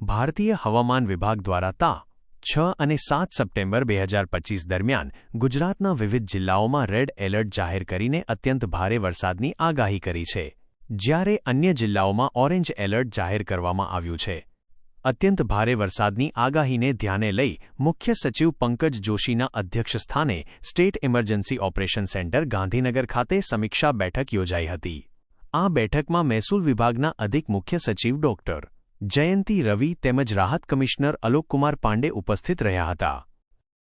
ભારતીય હવામાન વિભાગ દ્વારા તા 6 અને 7 સપ્ટેમ્બર 2025 દરમિયાન ગુજરાતના વિવિધ જિલ્લાઓમાં રેડ એલર્ટ જાહેર કરીને અત્યંત ભારે વરસાદની આગાહી કરી છે, જ્યારે અન્ય જિલ્લાઓમાં ઓરેન્જ એલર્ટ જાહેર કરવામાં આવ્યું છે. અત્યંત ભારે વરસાદની આગાહીને ધ્યાને લઈ મુખ્ય સચિવ પંકજ જોશીના અધ્યક્ષસ્થાને state emergency operation centre Gandhinagar ખાતે સમીક્ષા બેઠક યોજાઈ હતી. આ બેઠકમાં મહેસૂલ વિભાગના અધિક મુખ્ય સચિવ ડોક્ટર જયંતી રવિ તેમજ રાહત કમિશનર અલોકકુમાર પાંડે ઉપસ્થિત રહ્યા હતા.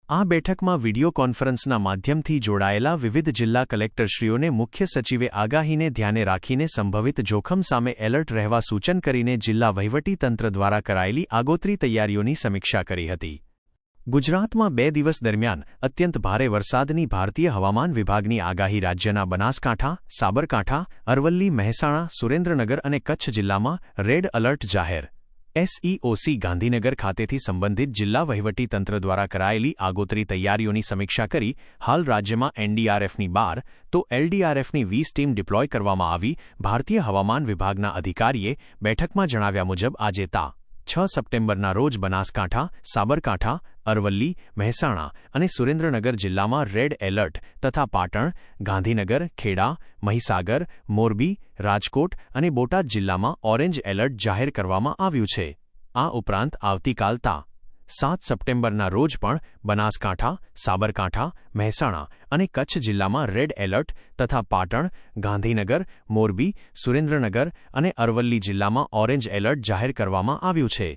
આ બેઠકમાં વિડિયો કોન્ફરન્સના માધ્યમથી જોડાયેલા વિવિધ જિલ્લા કલેક્ટરશ્રીઓને મુખ્ય સચિવે આગાહીને ધ્યાને રાખીને સંભવિત જોખમ સામે એલર્ટ રહેવા સૂચન કરીને જિલ્લા વહીવટીતંત્ર દ્વારા કરાયેલી આગોતરી તૈયારીઓની સમીક્ષા કરી હતી. ગુજરાતમાં 2 દિવસ દરમિયાન અત્યંત ભારે વરસાદની ભારતીય હવામાન વિભાગની આગાહી રાજ્યના બનાસકાંઠા, સાબરકાંઠા, અરવલ્લી, મહેસાણા, સુરેન્દ્રનગર અને કચ્છ જિલ્લામાં રેડ એલર્ટ જાહેર. SEOC ગાંધીનગર ખાતેથી સંબંધિત જિલ્લા વહીવટીતંત્ર દ્વારા કરાયેલી આગોતરી તૈયારીઓની સમીક્ષા કરી હાલ રાજ્યમાં NDRFની 12 તો LDRFની 20 ટીમ ડિપ્લોય કરવામાં આવી. ભારતીય હવામાન વિભાગના અધિકારીએ બેઠકમાં જણાવ્યા મુજબ આજે તા 6 સપ્ટેમ્બરના રોજ બનાસકાંઠા, સાબરકાંઠા, અરવલ્લી, મહેસાણા અને સુરેન્દ્રનગર જિલ્લામાં રેડ એલર્ટ તથા પાટણ, ગાંધીનગર, ખેડા, મહીસાગર, મોરબી, રાજકોટ અને બોટાદ જિલ્લામાં ઓરેન્જ એલર્ટ જાહેર કરવામાં આવ્યું છે. આ ઉપરાંત આવતીકાલ તા 7 સપ્ટેમ્બરના રોજ પણ બનાસકાંઠા, સાબરકાંઠા, મહેસાણા અને કચ્છ જિલ્લામાં રેડ એલર્ટ તથા પાટણ, ગાંધીનગર, મોરબી, સુરેન્દ્રનગર અને અરવલ્લી જિલ્લામાં ઓરેન્જ એલર્ટ જાહેર કરવામાં આવ્યું છે.